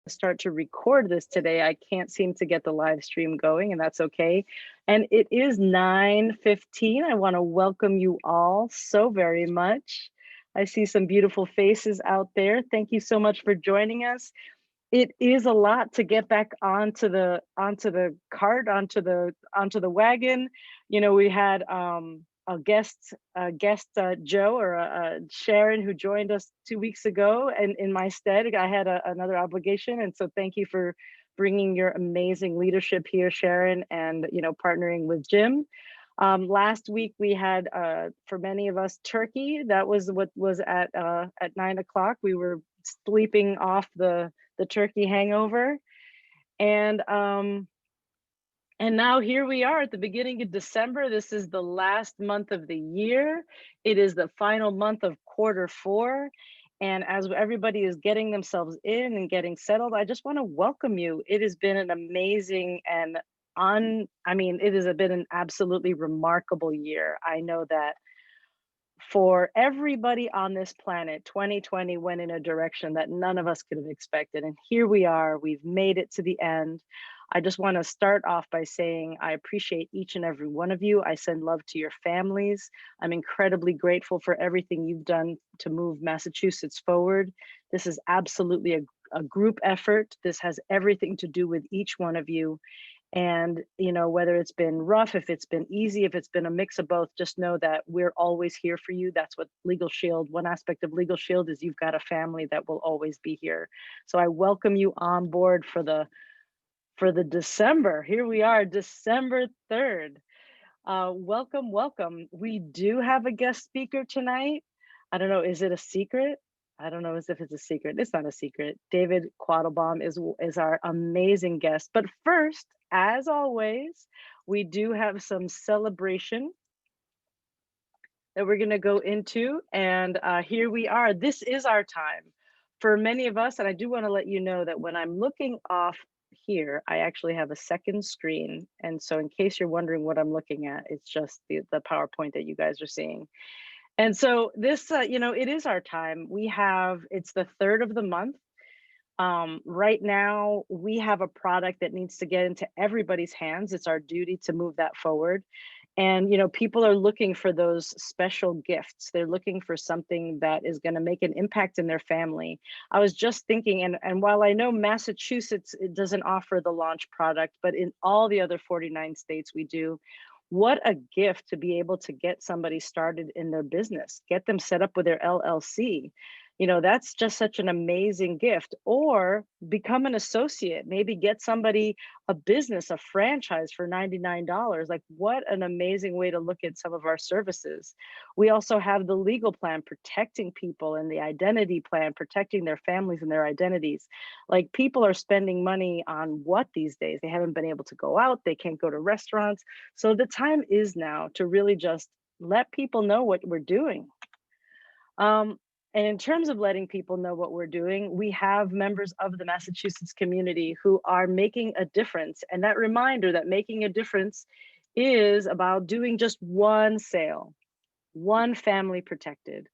start to record this today. I can't seem to get the live stream going, and that's okay. And it is 9:15. I want to welcome you all so very much. I see some beautiful faces out there. Thank you so much for joining us. It is a lot to get back onto the cart, onto the wagon. You know, we had a guest Joe or Sharon who joined us 2 weeks ago, and in my stead, I had another obligation, and so thank you for bringing your amazing leadership here, Sharon, and partnering with Jim. Last week we had, for many of us, turkey. That was what was at 9 o'clock. We were sleeping off the turkey hangover, and now here we are at the beginning of December. This is the last month of the year. It is the final month of quarter 4. And as everybody is getting themselves in and getting settled, I just want to welcome you. It has been an amazing and it has been an absolutely remarkable year. I know that for everybody on this planet, 2020 went in a direction that none of us could have expected. And here we are, we've made it to the end. I just want to start off by saying I appreciate each and every one of you. I send love to your families. I'm incredibly grateful for everything you've done to move Massachusetts forward. This is absolutely a group effort. This has everything to do with each one of you. And, whether it's been rough, if it's been easy, if it's been a mix of both, just know that we're always here for you. That's what Legal Shield, one aspect of Legal Shield is you've got a family that will always be here. So I welcome you on board for the December. Here we are, December 3rd. Welcome, welcome. We do have a guest speaker tonight. I don't know, is it a secret? I don't know as if it's a secret. It's not a secret. David Quattlebaum is our amazing guest. But first, as always, we do have some celebration that we're going to go into. And here we are. This is our time. For many of us, and I do want to let you know that when I'm looking off here, I actually have a second screen. And so in case you're wondering what I'm looking at, it's just the PowerPoint that you guys are seeing. And so this, it is our time. It's the 3rd of the month. Right now, we have a product that needs to get into everybody's hands. It's our duty to move that forward. And, people are looking for those special gifts. They're looking for something that is going to make an impact in their family. I was just thinking, and while I know Massachusetts, it doesn't offer the launch product, but in all the other 49 states we do. What a gift to be able to get somebody started in their business, get them set up with their LLC. That's just such an amazing gift. Or become an associate, maybe get somebody a business, a franchise for $99. Like, what an amazing way to look at some of our services. We also have the legal plan protecting people, and the identity plan protecting their families and their identities. Like, people are spending money on what these days? They haven't been able to go out, they can't go to restaurants. So the time is now to really just let people know what we're doing. And in terms of letting people know what we're doing, we have members of the Massachusetts community who are making a difference. And that reminder that making a difference is about doing just one sale, one family protected.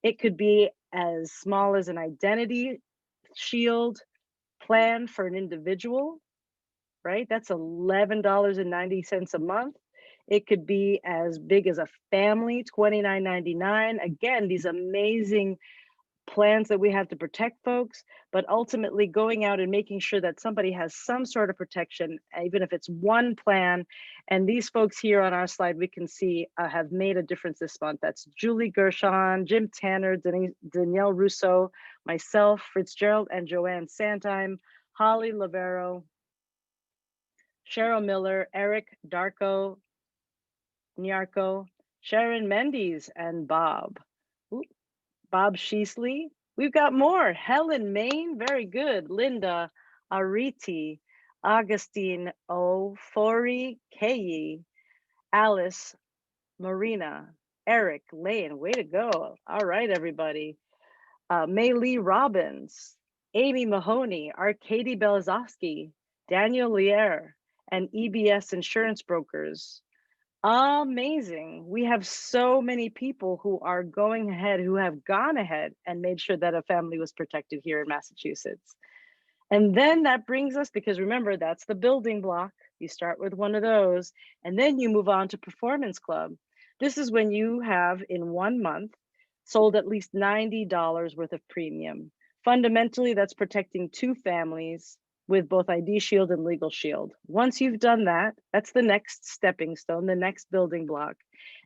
It could be as small as an identity shield plan for an individual, right? That's $11.90 a month. It could be as big as a family, $29.99. Again, these amazing plans that we have to protect folks, but ultimately going out and making sure that somebody has some sort of protection, even if it's one plan. And these folks here on our slide, we can see have made a difference this month. That's Julie Gershon, Jim Tanner, Danielle Russo, myself, Fitzgerald and Joanne Santime, Holly Lavero, Cheryl Miller, Eric Darko, Nyarko, Sharon Mendes, and Bob Sheasley. We've got more. Helen Main, very good. Linda Ariti, Augustine Ofori Keyi, Alice Marina, Eric Lane. Way to go. All right, everybody. May Lee Robbins, Amy Mahoney, Arkady Belazovsky, Daniel Lier, and EBS Insurance Brokers. Amazing. We have so many people who are going ahead, who have gone ahead and made sure that a family was protected here in Massachusetts. And then that brings us, because remember, that's the building block. You start with one of those, and then you move on to Performance Club. This is when you have in 1 month sold at least $90 worth of premium. Fundamentally, that's protecting two families with both ID Shield and Legal Shield. Once you've done that, that's the next stepping stone, the next building block.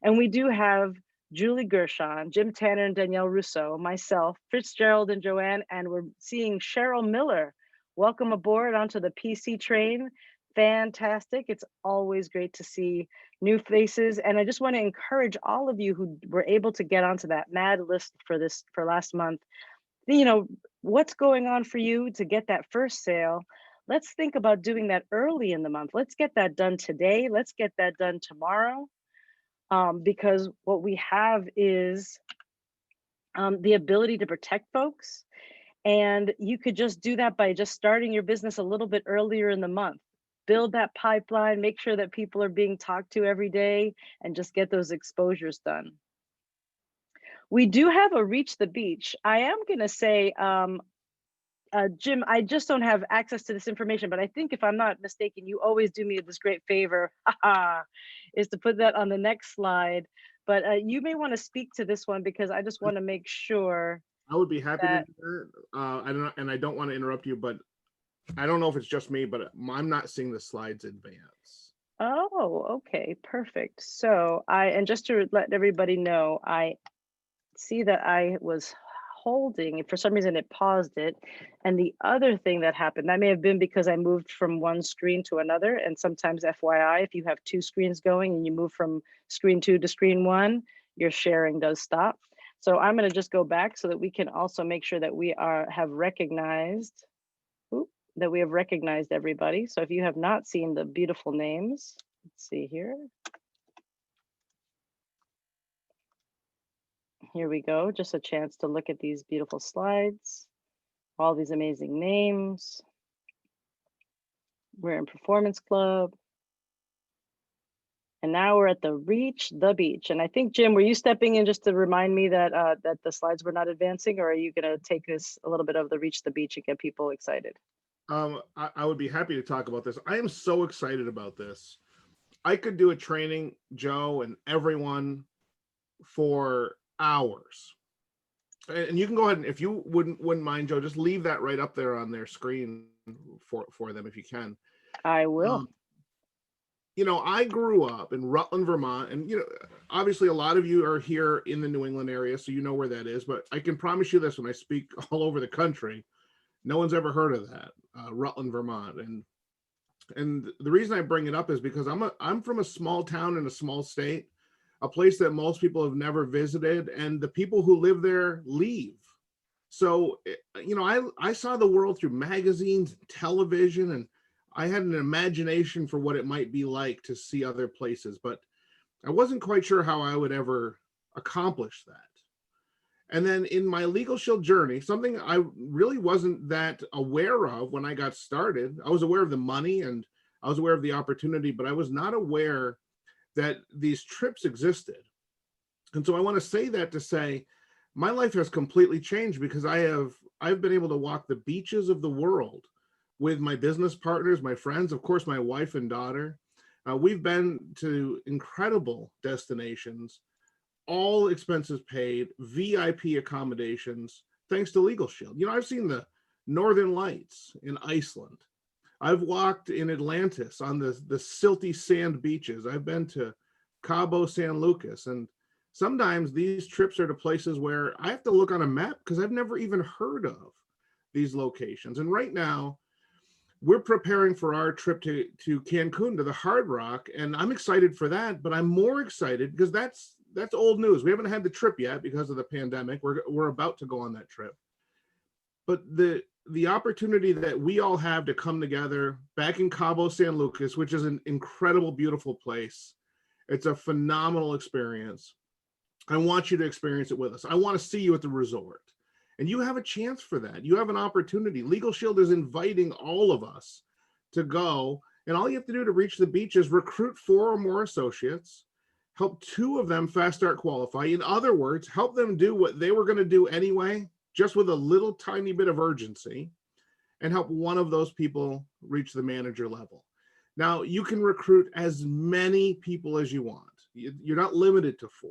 And we do have Julie Gershon, Jim Tanner and Danielle Rousseau, myself, Fitzgerald and Joanne, and we're seeing Cheryl Miller. Welcome aboard onto the PC train. Fantastic. It's always great to see new faces. And I just want to encourage all of you who were able to get onto that mad list for last month. You know, what's going on for you to get that first sale? Let's think about doing that early in the month. Let's get that done today. Let's get that done tomorrow. Because what we have is the ability to protect folks. And you could just do that by just starting your business a little bit earlier in the month. Build that pipeline, make sure that people are being talked to every day, and just get those exposures done. We do have a Reach the Beach. I am going to say, Jim, I just don't have access to this information, but I think if I'm not mistaken, you always do me this great favor, is to put that on the next slide. But you may want to speak to this one, because I just want to make sure. I would be happy to do that. I don't want to interrupt you, but I don't know if it's just me, but I'm not seeing the slides advance. Oh, okay, perfect. So and just to let everybody know, I see that I was holding, for some reason it paused it. And the other thing that happened, that may have been because I moved from one screen to another. And sometimes, FYI, if you have two screens going and you move from screen 2 to screen 1, your sharing does stop. So I'm going to just go back so that we can also make sure that we have recognized everybody. So if you have not seen the beautiful names, let's see here. Here we go. Just a chance to look at these beautiful slides, all these amazing names. We're in Performance Club. And now we're at the Reach the Beach. And I think, Jim, were you stepping in just to remind me that that the slides were not advancing, or are you going to take this a little bit of the Reach the Beach and get people excited? I would be happy to talk about this. I am so excited about this. I could do a training, Joe, and everyone for hours. And you can go ahead, and if you wouldn't mind, Joe, just leave that right up there on their screen for them if you can. I will. You know, I grew up in Rutland, Vermont, and you know, obviously a lot of you are here in the New England area, so you know where that is. But I can promise you this: when I speak all over the country, no one's ever heard of that, Rutland, Vermont. And the reason I bring it up is because I'm from a small town in a small state, a place that most people have never visited, and the people who live there leave. So, you know, I saw the world through magazines, television, and I had an imagination for what it might be like to see other places, but I wasn't quite sure how I would ever accomplish that. And then in my Legal Shield journey, something I really wasn't that aware of when I got started. I was aware of the money and I was aware of the opportunity, but I was not aware that these trips existed. And so I want to say that to say my life has completely changed because I've been able to walk the beaches of the world with my business partners, my friends, of course, my wife and daughter. We've been to incredible destinations, all expenses paid, VIP accommodations, thanks to Legal Shield. You know, I've seen the Northern Lights in Iceland. I've walked in Atlantis on the silty sand beaches. I've been to Cabo San Lucas. And sometimes these trips are to places where I have to look on a map because I've never even heard of these locations. And right now, we're preparing for our trip to Cancun, to the Hard Rock, and I'm excited for that. But I'm more excited because that's old news. We haven't had the trip yet because of the pandemic. We're about to go on that trip. But the opportunity that we all have to come together back in Cabo San Lucas, which is an incredible, beautiful place. It's a phenomenal experience. I want you to experience it with us. I want to see you at the resort. And you have a chance for that. You have an opportunity. Legal Shield is inviting all of us to go. And all you have to do to reach the beach is recruit 4 or more associates, help 2 of them fast start qualify. In other words, help them do what they were going to do anyway, just with a little tiny bit of urgency. and help one of those people reach the manager level. Now, you can recruit as many people as you want. You're not limited to 4.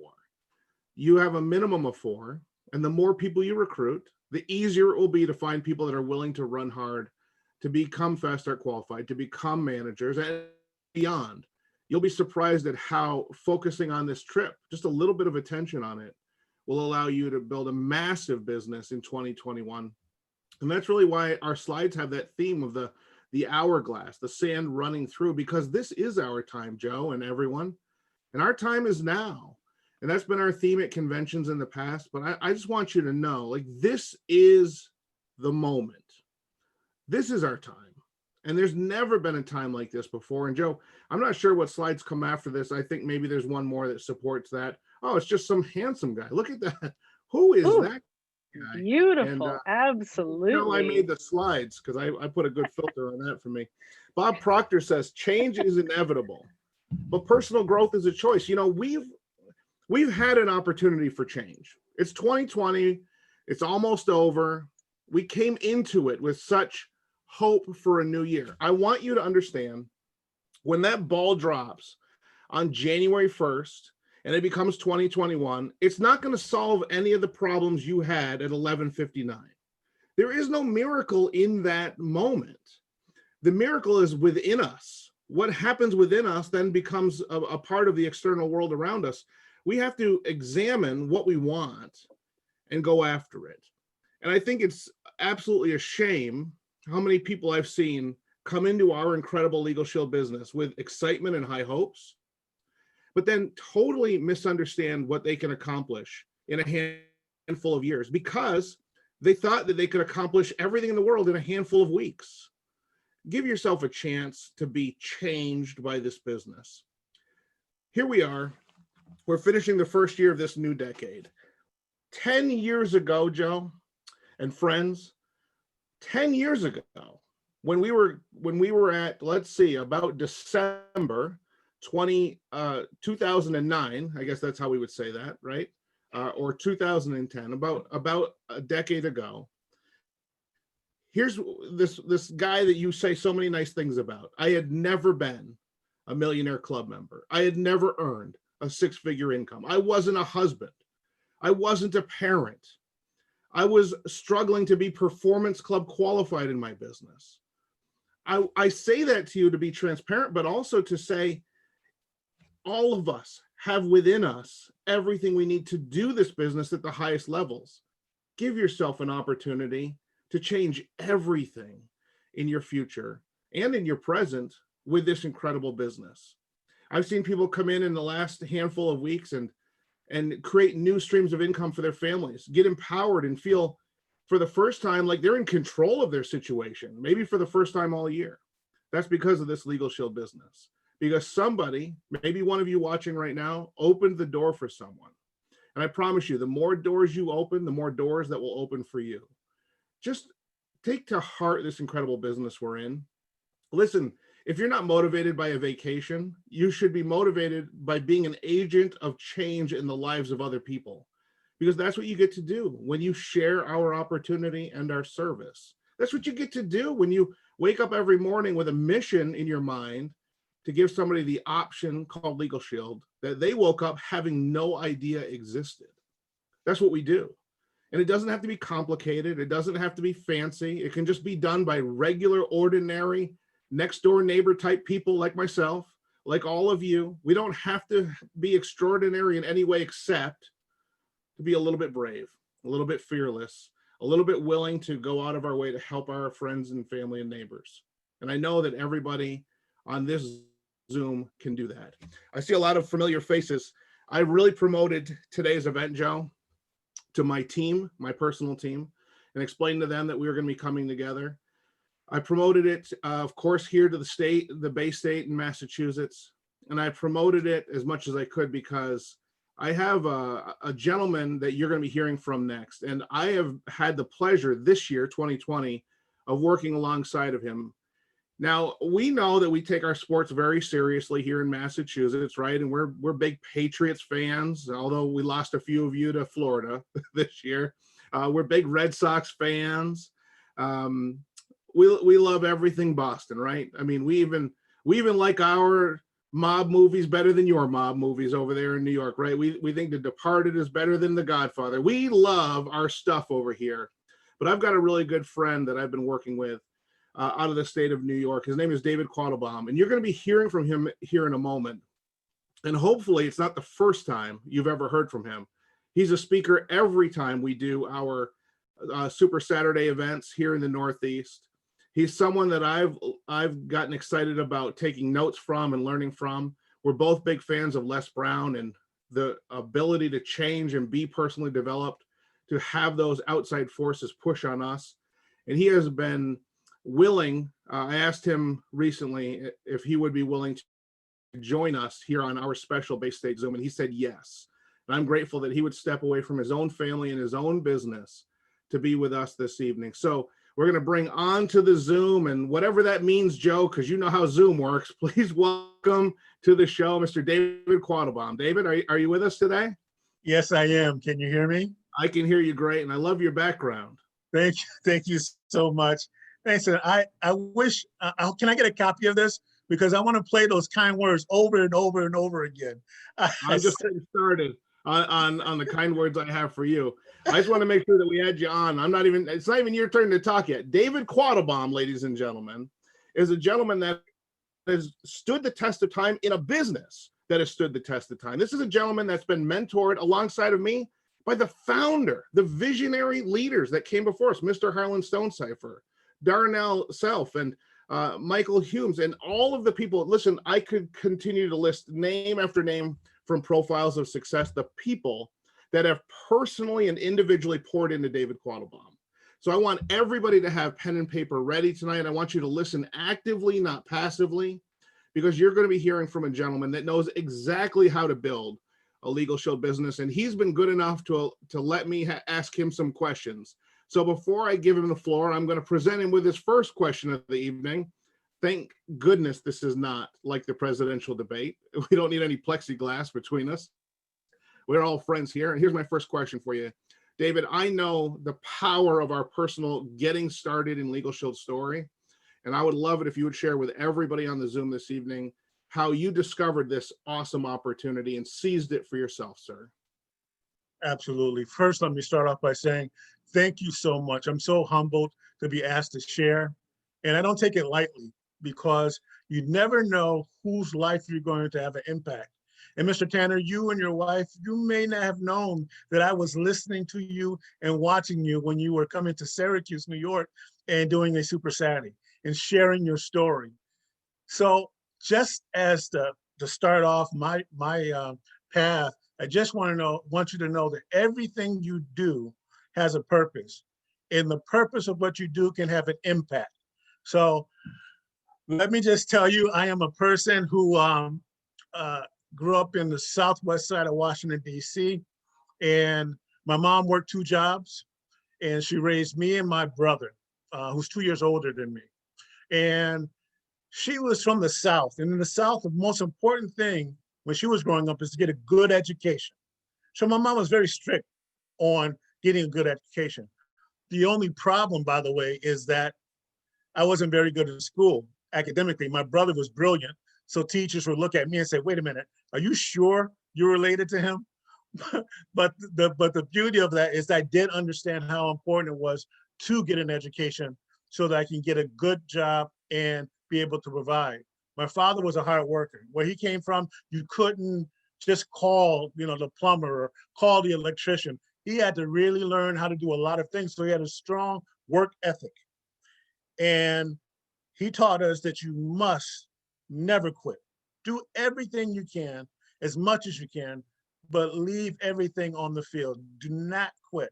You have a minimum of 4, and the more people you recruit, the easier it will be to find people that are willing to run hard, to become fast start qualified, to become managers and beyond. You'll be surprised at how focusing on this trip, just a little bit of attention on it, will allow you to build a massive business in 2021. And that's really why our slides have that theme of the hourglass, the sand running through, because this is our time, Joe and everyone. And our time is now. And that's been our theme at conventions in the past. But I just want you to know, like, this is the moment. This is our time. And there's never been a time like this before. And Joe, I'm not sure what slides come after this. I think maybe there's one more that supports that. Oh, it's just some handsome guy. Look at that. Who is Ooh, that guy? beautiful. And Absolutely. I made the slides because I put a good filter on that for me. Bob Proctor says change is inevitable, but personal growth is a choice. We've had an opportunity for change. It's 2020. It's almost over. We came into it with such hope for a new year. I want you to understand, when that ball drops on January 1st and it becomes 2021, it's not going to solve any of the problems you had at 11:59. There is no miracle in that moment. The miracle is within us. What happens within us then becomes a part of the external world around us. We have to examine what we want and go after it. And I think it's absolutely a shame how many people I've seen come into our incredible Legal Shield business with excitement and high hopes, but then totally misunderstand what they can accomplish in a handful of years because they thought that they could accomplish everything in the world in a handful of weeks. Give yourself a chance to be changed by this business. Here we are. We're finishing the first year of this new decade. 10 years ago, Joe and friends, 10 years ago, when we were at, let's see, about December 2009, I guess that's how we would say that, right? Or 2010, about a decade ago. Here's this guy that you say so many nice things about. I had never been a millionaire club member. I had never earned a 6-figure income. I wasn't a husband. I wasn't a parent. I was struggling to be performance club qualified in my business. I say that to you to be transparent, but also to say all of us have within us everything we need to do this business at the highest levels. Give yourself an opportunity to change everything in your future and in your present with this incredible business. I've seen people come in the last handful of weeks and create new streams of income for their families, get empowered and feel for the first time like they're in control of their situation, maybe for the first time all year. That's because of this Legal Shield business. Because somebody, maybe one of you watching right now, opened the door for someone. And I promise you, the more doors you open, the more doors that will open for you. Just take to heart this incredible business we're in. Listen, if you're not motivated by a vacation, you should be motivated by being an agent of change in the lives of other people, because that's what you get to do when you share our opportunity and our service. That's what you get to do when you wake up every morning with a mission in your mind to give somebody the option called Legal Shield that they woke up having no idea existed. That's what we do. And it doesn't have to be complicated. It doesn't have to be fancy. It can just be done by regular, ordinary, next door neighbor type people like myself, like all of you. We don't have to be extraordinary in any way except to be a little bit brave, a little bit fearless, a little bit willing to go out of our way to help our friends and family and neighbors. And I know that everybody on this Zoom can do that. I see a lot of familiar faces. I really promoted today's event, Joe, to my team, my personal team, and explained to them that we were going to be coming together. I promoted it, of course, here to the state, the Baystate in Massachusetts, and I promoted it as much as I could because I have a gentleman that you're going to be hearing from next, and I have had the pleasure this year, 2020, of working alongside of him. Now, we know that we take our sports very seriously here in Massachusetts, right? And we're big Patriots fans, although we lost a few of you to Florida this year. We're big Red Sox fans. we love everything Boston, right? I mean, we even like our mob movies better than your mob movies over there in New York, right? We think The Departed is better than The Godfather. We love our stuff over here. But I've got a really good friend that I've been working with out of the state of New York. His name is David Quattlebaum, and you're going to be hearing from him here in a moment. And hopefully it's not the first time you've ever heard from him. He's a speaker every time we do our Super Saturday events here in the Northeast. He's someone that I've gotten excited about taking notes from and learning from. We're both big fans of Les Brown and the ability to change and be personally developed, to have those outside forces push on us. And he has been willing. I asked him recently if he would be willing to join us here on our special Baystate Zoom, and he said yes. And I'm grateful that he would step away from his own family and his own business to be with us this evening. So we're going to bring on to the Zoom, and whatever that means, Joe, because you know how Zoom works, please welcome to the show, Mr. David Quattlebaum. David, are you with us today? Yes, I am. Can you hear me? I can hear you great, and I love your background. Thank you so much. Thanks. I wish, can I get a copy of this? Because I want to play those kind words over and over and over again. I'm just getting started on the kind words I have for you. I just want to make sure that we had you on. It's not even your turn to talk yet. David Quattlebaum, ladies and gentlemen, is a gentleman that has stood the test of time in a business that has stood the test of time. This is a gentleman that's been mentored alongside of me by the founder, the visionary leaders that came before us, Mr. Harlan Stonecipher, Darnell Self, and Michael Humes, and all of the people. Listen, I could continue to list name after name from Profiles of Success, the people that have personally and individually poured into David Quattlebaum. So I want everybody to have pen and paper ready tonight. I want you to listen actively, not passively, because you're going to be hearing from a gentleman that knows exactly how to build a legal show business, and he's been good enough to let me ask him some questions. So before I give him the floor, I'm going to present him with his first question of the evening. Thank goodness this is not like the presidential debate. We don't need any plexiglass between us. We're all friends here. And here's my first question for you. David, I know the power of our personal getting started in Legal Shield story, and I would love it if you would share with everybody on the Zoom this evening how you discovered this awesome opportunity and seized it for yourself, sir. Absolutely. First, let me start off by saying thank you so much. I'm so humbled to be asked to share, and I don't take it lightly because you never know whose life you're going to have an impact. And Mr. Tanner, you and your wife, you may not have known that I was listening to you and watching you when you were coming to Syracuse, New York, and doing a Super Saturday and sharing your story. So just as to start off my path, I just want you to know that everything you do has a purpose, and the purpose of what you do can have an impact. So let me just tell you, I am a person who grew up in the southwest side of Washington, D.C., and my mom worked 2 jobs, and she raised me and my brother, who's 2 years older than me. And she was from the South, and in the South, the most important thing when she was growing up is to get a good education. So my mom was very strict on getting a good education. The only problem, by the way, is that I wasn't very good at school academically. My brother was brilliant, so teachers would look at me and say, wait a minute, are you sure you're related to him? but the beauty of that is I did understand how important it was to get an education so that I can get a good job and be able to provide. My father was a hard worker. Where he came from, you couldn't just call, the plumber or call the electrician. He had to really learn how to do a lot of things. So he had a strong work ethic. And he taught us that you must never quit. Do everything you can, as much as you can, but leave everything on the field. Do not quit.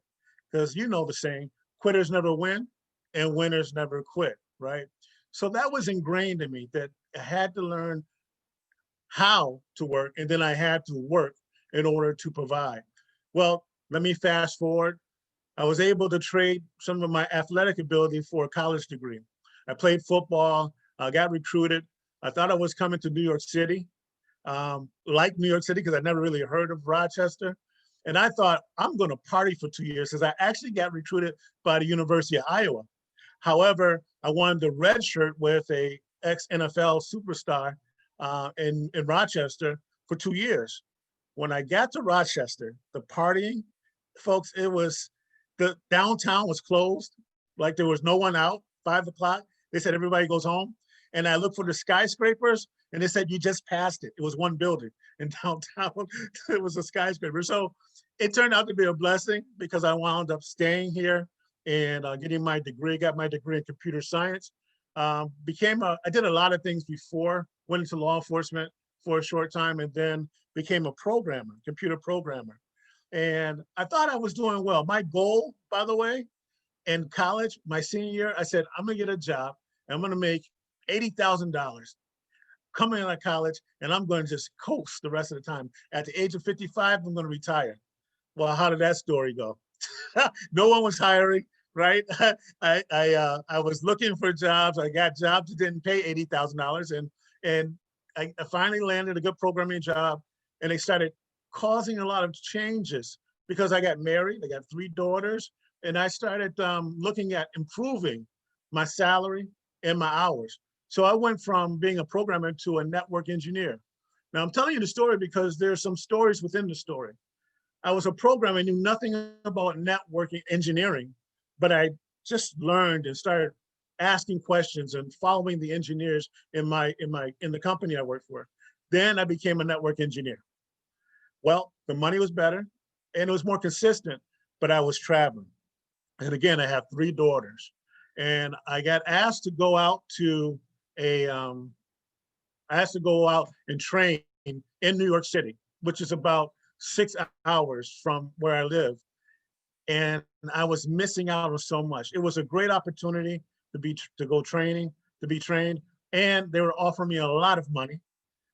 Because you know the saying, quitters never win and winners never quit, right? So that was ingrained in me that I had to learn how to work, and then I had to work in order to provide. Well, let me fast forward. I was able to trade some of my athletic ability for a college degree. I played football, I got recruited. I thought I was coming to New York City, like New York City, because I never really heard of Rochester. And I thought, I'm going to party for 2 years, because I actually got recruited by the University of Iowa. However, I won the red shirt with a ex-NFL superstar in Rochester for 2 years. When I got to Rochester, the partying, folks, the downtown was closed. Like there was no one out, 5 o'clock. They said everybody goes home. And I looked for the skyscrapers and they said, you just passed it. It was one building in downtown. It was a skyscraper. So it turned out to be a blessing because I wound up staying here and getting my degree, got my degree in computer science. I did a lot of things before, went into law enforcement for a short time and then became a programmer, computer programmer. And I thought I was doing well. My goal, by the way, in college, my senior year, I said, I'm gonna get a job and I'm gonna make $80,000 coming out of college and I'm gonna just coast the rest of the time. At the age of 55, I'm gonna retire. Well, how did that story go? No one was hiring, right? I was looking for jobs. I got jobs that didn't pay $80,000 and I finally landed a good programming job and they started causing a lot of changes because I got married, I got 3 daughters, and I started looking at improving my salary and my hours. So I went from being a programmer to a network engineer. Now I'm telling you the story because there's some stories within the story. I was a programmer, I knew nothing about networking engineering, but I just learned and started asking questions and following the engineers in the company I worked for. Then I became a network engineer. Well, the money was better and it was more consistent, but I was traveling. And again, I have 3 daughters and I got asked to go out to and train in New York City, which is about 6 hours from where I live. And I was missing out on so much. It was a great opportunity to be trained, and they were offering me a lot of money.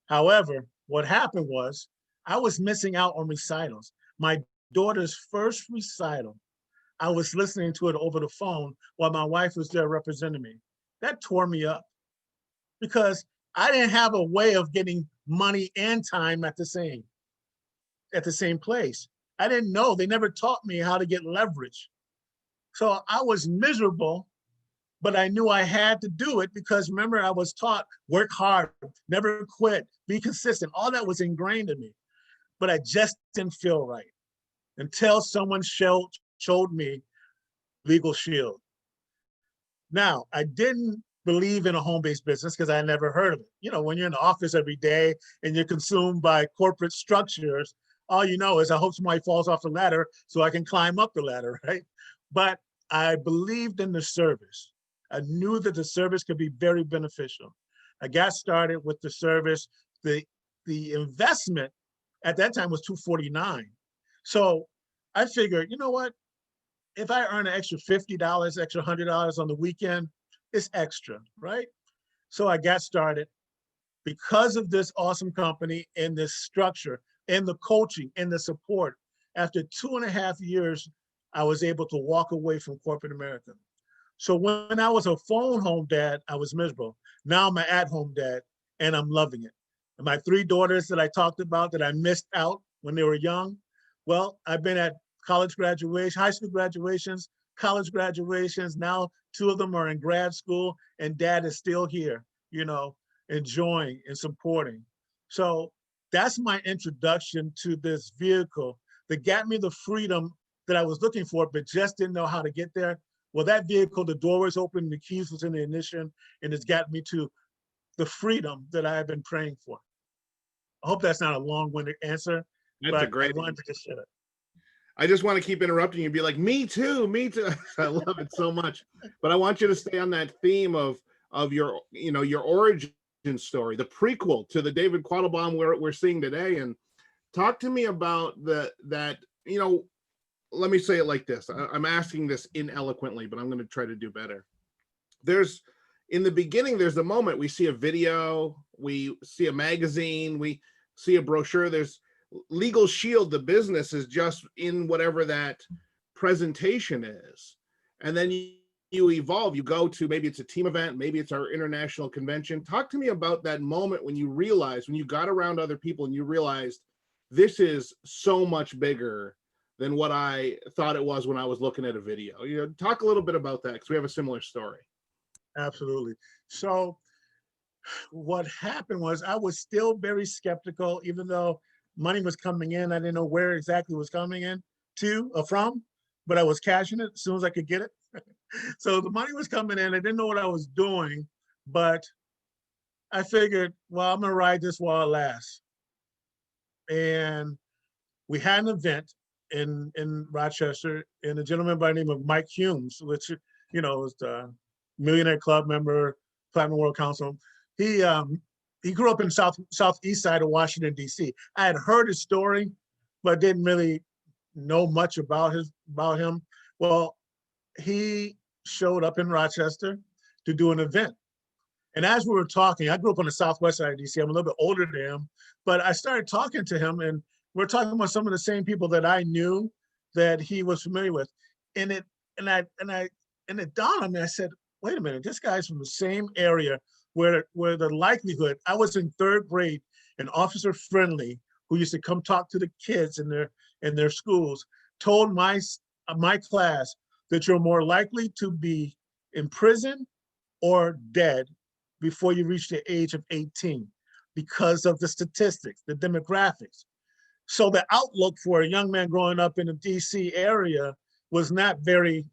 However, what happened was I was missing out on recitals. My daughter's first recital, I was listening to it over the phone while my wife was there representing me. That tore me up because I didn't have a way of getting money and time at the same place. I didn't know. They never taught me how to get leverage. So I was miserable, but I knew I had to do it because remember, I was taught work hard, never quit, be consistent. All that was ingrained in me, but I just didn't feel right until someone showed me Legal Shield. Now, I didn't believe in a home-based business because I never heard of it. You know, when you're in the office every day and you're consumed by corporate structures, all you know is I hope somebody falls off the ladder so I can climb up the ladder, right? But I believed in the service. I knew that the service could be very beneficial. I got started with the service. The investment at that time was $249. So I figured, you know what? If I earn an extra $50, extra $100 on the weekend, it's extra, right? So I got started because of this awesome company and this structure and the coaching and the support. After 2.5 years, I was able to walk away from corporate America. So when I was a phone home dad, I was miserable. Now I'm an at-home dad and I'm loving it. And my 3 daughters that I talked about that I missed out when they were young, well, I've been at college graduation, high school graduations, college graduations. Now 2 of them are in grad school and dad is still here, you know, enjoying and supporting. So that's my introduction to this vehicle that got me the freedom that I was looking for, but just didn't know how to get there. Well, that vehicle, the door was open, the keys was in the ignition, and it's got me to the freedom that I have been praying for. I hope that's not a long-winded answer, That's a but great I wanted to just share it. I just want to keep interrupting you and be like, me too, me too. I love it so much. But I want you to stay on that theme of your, you know, your origin story, the prequel to the David Quattlebaum we're seeing today. And talk to me about that, you know, let me say it like this. I'm asking this ineloquently, but I'm going to try to do better. In the beginning, there's a moment we see a video, we see a magazine, we see a brochure. There's Legal Shield, the business is just in whatever that presentation is. And then you evolve, you go to, maybe it's a team event, maybe it's our international convention. Talk to me about that moment when you realized, when you got around other people and you realized this is so much bigger than what I thought it was when I was looking at a video. You know, talk a little bit about that because we have a similar story. Absolutely. So what happened was I was still very skeptical, even though money was coming in. I didn't know where exactly it was coming in to or from, but I was cashing it as soon as I could get it. So the money was coming in. I didn't know what I was doing, but I figured, well, I'm gonna ride this while it lasts. And we had an event in Rochester, and a gentleman by the name of Mike Humes, which is the Millionaire Club member, Platinum World Council. He he grew up in southeast side of Washington D.C. I had heard his story, but didn't really know much about him. Well, he showed up in Rochester to do an event. And as we were talking, I grew up on the southwest side of DC. I'm a little bit older than him, but I started talking to him, and we're talking about some of the same people that I knew that he was familiar with. And it dawned on me. I said, "Wait a minute, this guy's from the same area where the likelihood." I was in third grade, and Officer Friendly, who used to come talk to the kids in their schools, told my class that you're more likely to be in prison or dead before you reach the age of 18 because of the statistics, the demographics. So the outlook for a young man growing up in the DC area was not very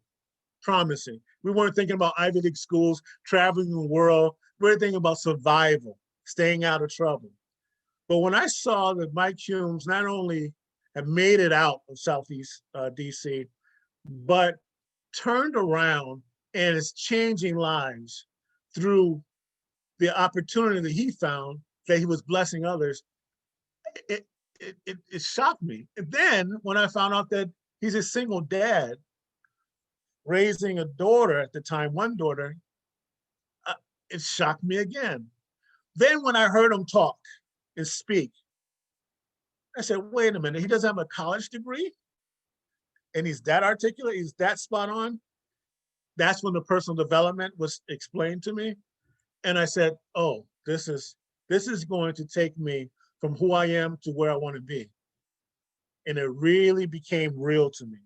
promising. We weren't thinking about Ivy League schools, traveling the world. We were thinking about survival, staying out of trouble. But when I saw that Mike Humes not only had made it out of Southeast DC, but turned around and is changing lives through the opportunity that he found, that he was blessing others, it, it shocked me. And then when I found out that he's a single dad, raising a daughter at the time, one daughter, it shocked me again. Then when I heard him talk and speak, I said, wait a minute, he doesn't have a college degree? And he's that articulate, he's that spot on? That's when the personal development was explained to me. And I said, oh, this is going to take me from who I am to where I want to be. And it really became real to me.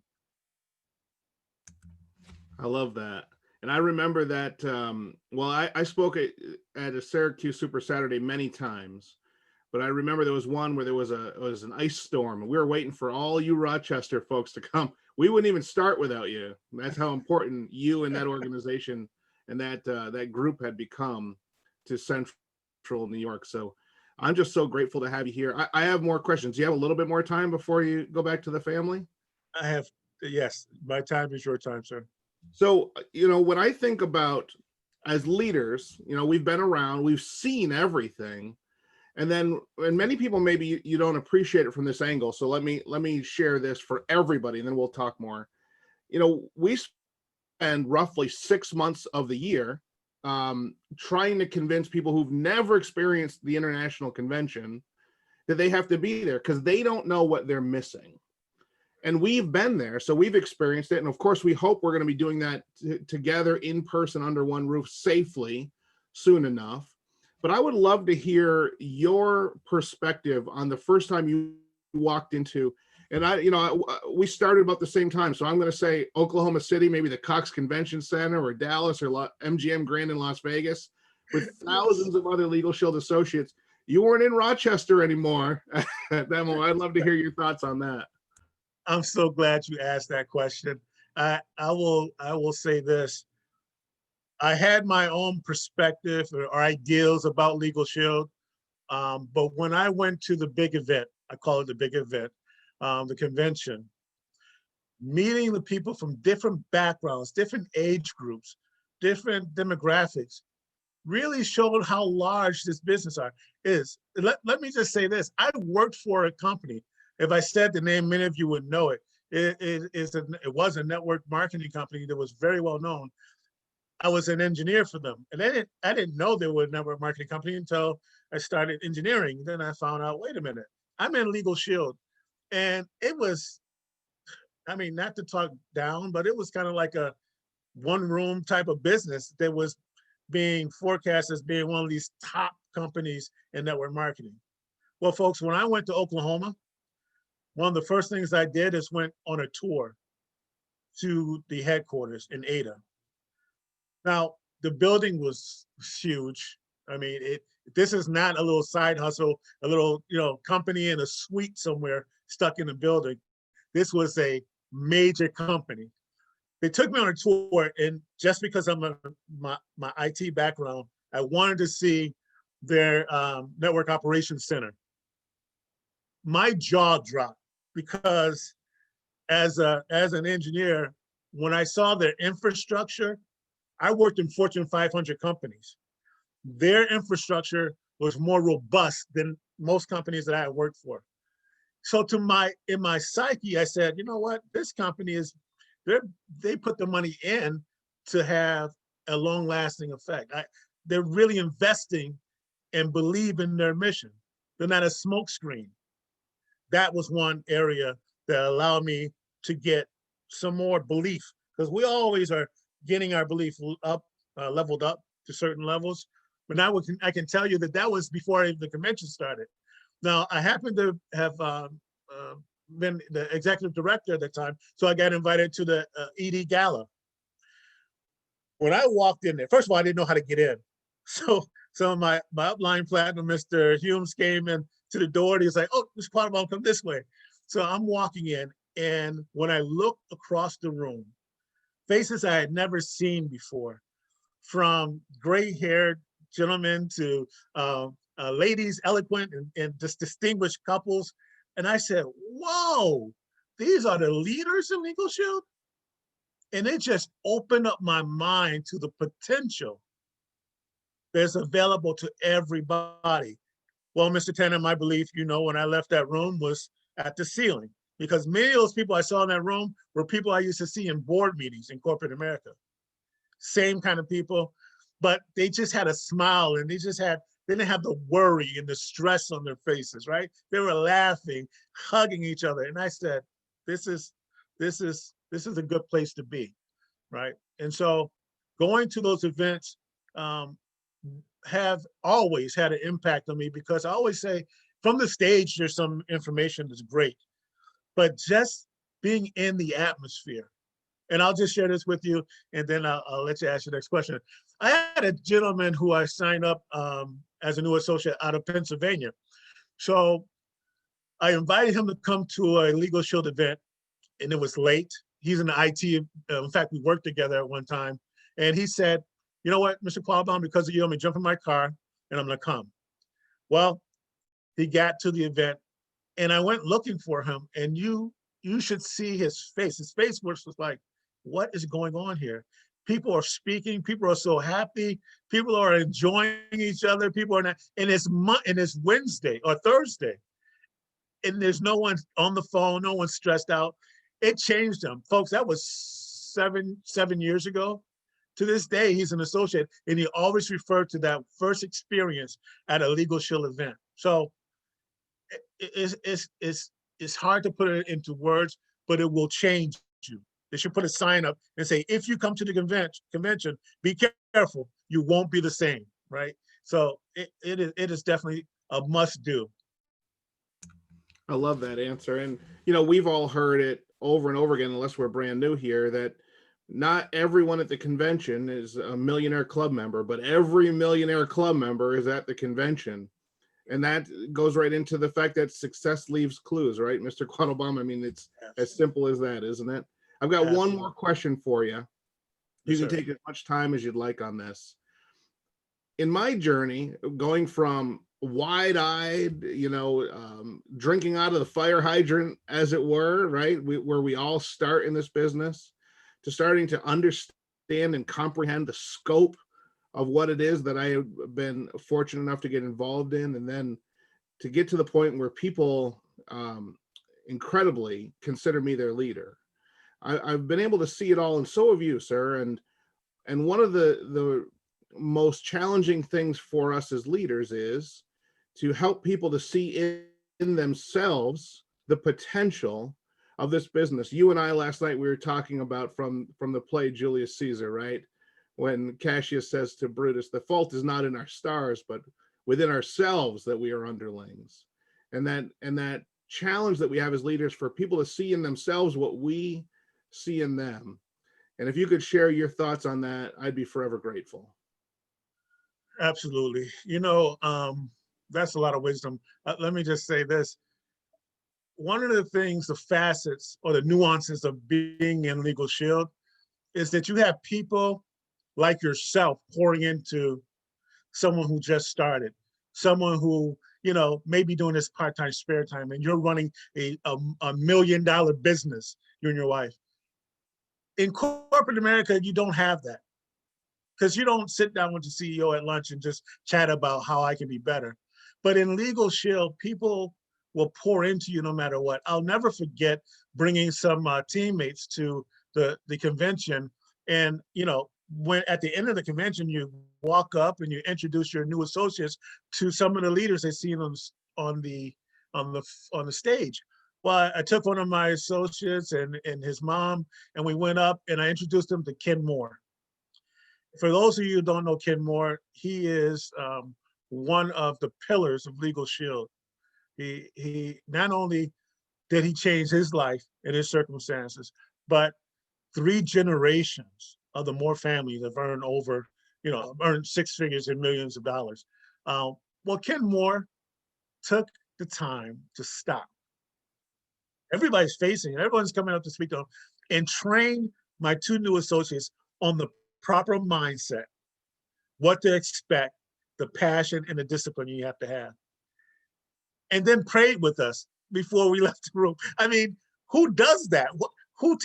I love that. And I remember that, I spoke at a Syracuse Super Saturday many times, but I remember there was one where there was an ice storm, and we were waiting for all you Rochester folks to come. We wouldn't even start without you. That's how important you and that organization and that group had become to Central New York. So I'm just so grateful to have you here. I have more questions. Do you have a little bit more time before you go back to the family? I have, yes, my time is your time, sir. So, when I think about as leaders, we've been around, we've seen everything. And many people, maybe you don't appreciate it from this angle. So let me share this for everybody, and then we'll talk more. We spend roughly 6 months of the year trying to convince people who've never experienced the international convention that they have to be there because they don't know what they're missing. And we've been there, so we've experienced it. And of course, we hope we're going to be doing that together in person under one roof safely soon enough. But I would love to hear your perspective on the first time you walked into, and we started about the same time. So I'm going to say Oklahoma City, maybe the Cox Convention Center, or Dallas, or MGM Grand in Las Vegas, with thousands of other Legal Shield associates. You weren't in Rochester anymore at that moment. I'd love to hear your thoughts on that. I'm so glad you asked that question. I will say this. I had my own perspective or ideals about Legal Shield, but when I went to the big event, I call it the big event, the convention, meeting the people from different backgrounds, different age groups, different demographics, really showed how large this business is. Let me just say this. I worked for a company. If I said the name, many of you would know it. It was a network marketing company that was very well known. I was an engineer for them. And I didn't know they were a network marketing company until I started engineering. Then I found out, wait a minute, I'm in Legal Shield. And it was, not to talk down, but it was kind of like a one room type of business that was being forecast as being one of these top companies in network marketing. Well, folks, when I went to Oklahoma, one of the first things I did is went on a tour to the headquarters in Ada. Now, The building was huge. I mean, this is not a little side hustle, a little, company in a suite somewhere stuck in a building. This was a major company. They took me on a tour, and just because I'm my IT background, I wanted to see their network operations center. My jaw dropped because as an engineer, when I saw their infrastructure, I worked in Fortune 500 companies. Their infrastructure was more robust than most companies that I had worked for. So in my psyche, I said, you know what, this company they put the money in to have a long lasting effect. They're really investing and believe in their mission. They're not a smokescreen. That was one area that allowed me to get some more belief, because we always are getting our belief up, leveled up to certain levels. But now I can tell you that was before the convention started. Now, I happen to have been the executive director at the time, so I got invited to the ED Gala. When I walked in there, first of all, I didn't know how to get in. So my upline platinum, Mr. Humes, came in to the door, and he was like, "Oh, Mr. Quattlebaum, come this way." So I'm walking in, and when I looked across the room, faces I had never seen before, from gray-haired gentlemen to ladies, eloquent and just distinguished couples. And I said, whoa, these are the leaders in Legal Shield? And it just opened up my mind to the potential that's available to everybody. Well, Mr. Tanner, my belief, when I left that room was at the ceiling, because many of those people I saw in that room were people I used to see in board meetings in corporate America. Same kind of people, but they just had a smile, and they didn't have the worry and the stress on their faces, right? They were laughing, hugging each other. And I said, this is a good place to be, right? And so going to those events have always had an impact on me, because I always say, from the stage, there's some information that's great, but just being in the atmosphere. And I'll just share this with you, and then I'll let you ask your next question. I had a gentleman who I signed up as a new associate out of Pennsylvania. So I invited him to come to a Legal Shield event, and it was late. He's in the IT. In fact, we worked together at one time. And he said, you know what, Mr. Quattlebaum, because of you, I'm gonna jump in my car and I'm gonna come. Well, he got to the event, and I went looking for him, and you should see his face. His face was like, what is going on here? People are speaking. People are so happy. People are enjoying each other. People are not, and it's Wednesday or Thursday, and there's no one on the phone. No one's stressed out. It changed them, folks. That was seven years ago. To this day, he's an associate, and he always referred to that first experience at a Legal Shield event. So it's hard to put it into words, but it will change you. They should put a sign up and say, if you come to the convention, be careful, you won't be the same, right? So it is definitely a must do. I love that answer. And, we've all heard it over and over again, unless we're brand new here, that not everyone at the convention is a millionaire club member, but every millionaire club member is at the convention. And that goes right into the fact that success leaves clues, right, Mr. Quattlebaum? I mean, it's as simple as that, isn't it? I've got one more question for you. You can take as much time as you'd like on this. In my journey, going from wide-eyed, drinking out of the fire hydrant, as it were, right, where we all start in this business, to starting to understand and comprehend the scope of what it is that I have been fortunate enough to get involved in, and then to get to the point where people incredibly consider me their leader. I've been able to see it all, and so have you, sir. And one of the most challenging things for us as leaders is to help people to see in themselves the potential of this business. You and I last night, we were talking about from the play Julius Caesar, right? When Cassius says to Brutus, the fault is not in our stars, but within ourselves that we are underlings. And that challenge that we have as leaders for people to see in themselves what we see in them. And if you could share your thoughts on that, I'd be forever grateful. Absolutely. That's a lot of wisdom. Let me just say this. One of the things, the facets or the nuances of being in Legal Shield is that you have people like yourself pouring into someone who just started, someone who, may be doing this part-time spare time, and you're running a $1 million business, you and your wife. In corporate America, you don't have that, because you don't sit down with the CEO at lunch and just chat about how I can be better. But in Legal Shield, people will pour into you no matter what. I'll never forget bringing some teammates to the convention, and when at the end of the convention, you walk up and you introduce your new associates to some of the leaders they've seen on the stage. Well, I took one of my associates and his mom, and we went up and I introduced him to Ken Moore. For those of you who don't know Ken Moore, he is one of the pillars of Legal Shield. He not only did he change his life and his circumstances, but 3 generations of the Moore family have earned earned 6 figures and millions of dollars. Well, Ken Moore took the time to stop. Everybody's facing it. Everyone's coming up to speak to him, and train my 2 new associates on the proper mindset, what to expect, the passion and the discipline you have to have. And then prayed with us before we left the room. I mean, who does that? Who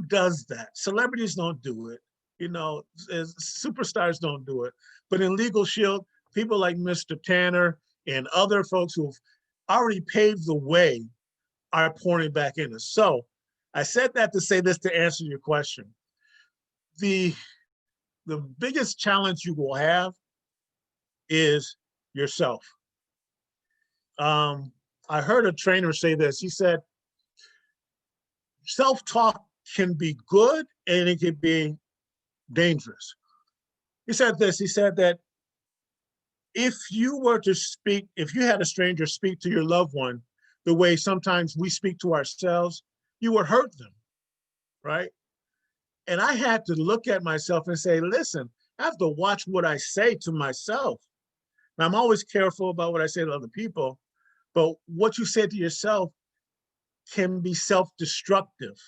does that? Celebrities don't do it. Superstars don't do it. But in Legal Shield, people like Mr. Tanner and other folks who've already paved the way are pouring back in us. So I said that to say this, to answer your question. The biggest challenge you will have is yourself. I heard a trainer say this. He said, self-talk can be good and it can be dangerous. He said this. He said that if you had a stranger speak to your loved one the way sometimes we speak to ourselves, you would hurt them, right? And I had to look at myself and say, listen, I have to watch what I say to myself. Now, I'm always careful about what I say to other people, but what you say to yourself can be self-destructive.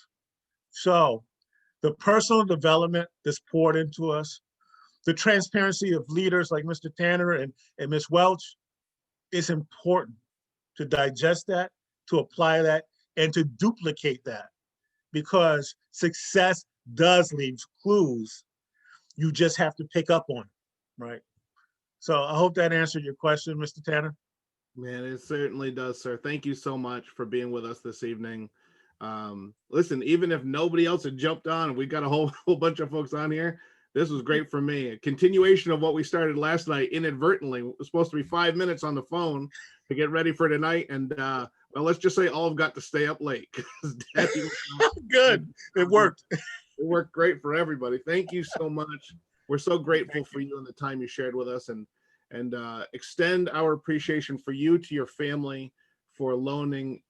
So the personal development that's poured into us, the transparency of leaders like Mr. Tanner and Ms. Welch, is important to digest that, to apply that, and to duplicate that, because success does leave clues. You just have to pick up on it, right? So I hope that answered your question, Mr. Tanner. Man, it certainly does, sir. Thank you so much for being with us this evening. Listen, even if nobody else had jumped on, we got a whole bunch of folks on here. This was great for me. A continuation of what we started last night inadvertently. It was supposed to be 5 minutes on the phone to get ready for tonight. And well, let's just say all have got to stay up late. Good. It worked. It worked great for everybody. Thank you so much. We're so grateful for you and the time you shared with us, and extend our appreciation for you to your family for loaning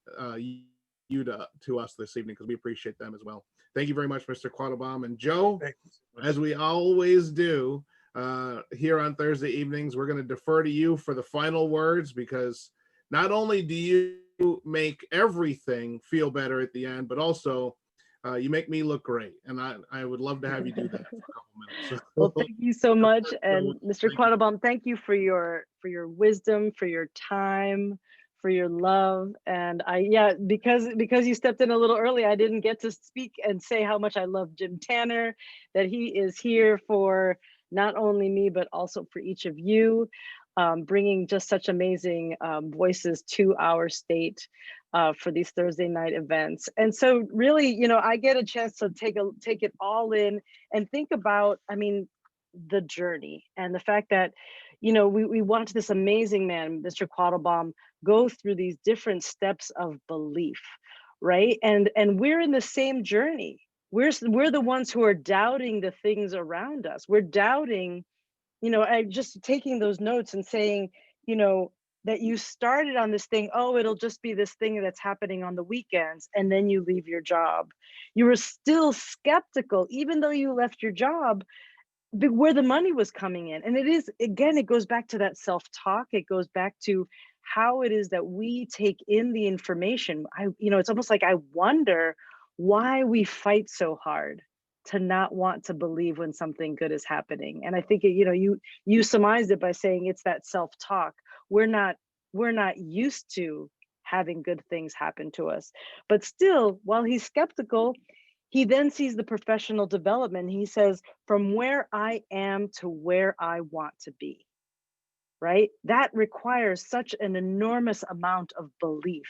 you to us this evening, because we appreciate them as well. Thank you very much, Mr. Quattlebaum. And Joe, as we always do here on Thursday evenings, we're going to defer to you for the final words, because not only do you make everything feel better at the end, but also you make me look great. And I would love to have you do that for a couple minutes. Well, thank you so much. And Mr. Quattlebaum, thank you for your wisdom, for your time, for your love. And because you stepped in a little early, I didn't get to speak and say how much I love Jim Tanner, that he is here for not only me, but also for each of you, bringing just such amazing voices to our state for these Thursday night events. And so really, I get a chance to take it all in and think about, the journey and the fact that, we watch this amazing man, Mr. Quattlebaum, go through these different steps of belief, right? And we're in the same journey. We're the ones who are doubting the things around us. We're doubting, I just taking those notes and saying, that you started on this thing, oh, it'll just be this thing that's happening on the weekends, and then you leave your job. You were still skeptical, even though you left your job, where the money was coming in. And it is, again, it goes back to that self-talk. It goes back to how it is that we take in the information. It's almost like I wonder why we fight so hard to not want to believe when something good is happening. And I think you surmised it by saying it's that self-talk. We're not used to having good things happen to us. But still, while he's skeptical, he then sees the professional development. He says, from where I am to where I want to be, right? That requires such an enormous amount of belief.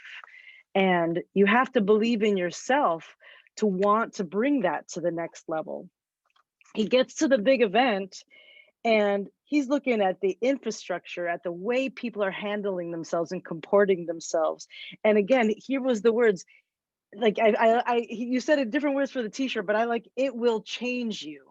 And you have to believe in yourself to want to bring that to the next level. He gets to the big event and he's looking at the infrastructure, at the way people are handling themselves and comporting themselves. And again, here was the words, like you said it different words for the t-shirt, but I like, it will change you.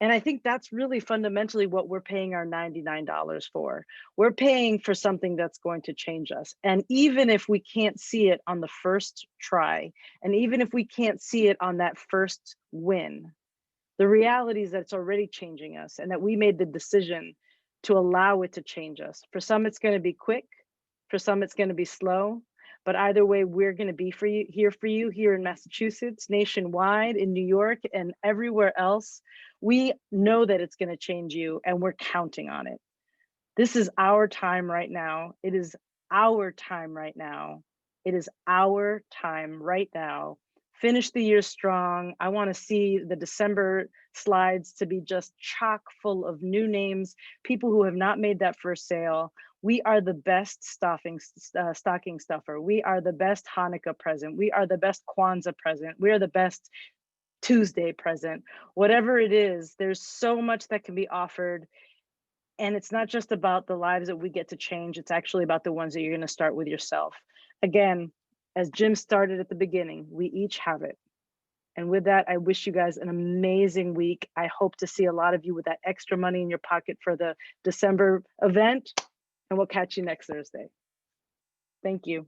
And I think that's really fundamentally what we're paying our $99 for. We're paying for something that's going to change us. And even if we can't see it on the first try, and even if we can't see it on that first win, the reality is that it's already changing us and that we made the decision to allow it to change us. For some, it's going to be quick. For some, it's going to be slow. But either way, we're going to be for you here in Massachusetts, nationwide, in New York, and everywhere else. We know that it's going to change you, and we're counting on it. This is our time right now. It is our time right now. It is our time right now. Finish the year strong. I want to see the December slides to be just chock full of new names, people who have not made that first sale. We are the best stocking stuffer. We are the best Hanukkah present. We are the best Kwanzaa present. We are the best Tuesday present. Whatever it is, there's so much that can be offered. And it's not just about the lives that we get to change. It's actually about the ones that you're going to start with yourself. Again, as Jim started at the beginning, we each have it. And with that, I wish you guys an amazing week. I hope to see a lot of you with that extra money in your pocket for the December event. And we'll catch you next Thursday. Thank you.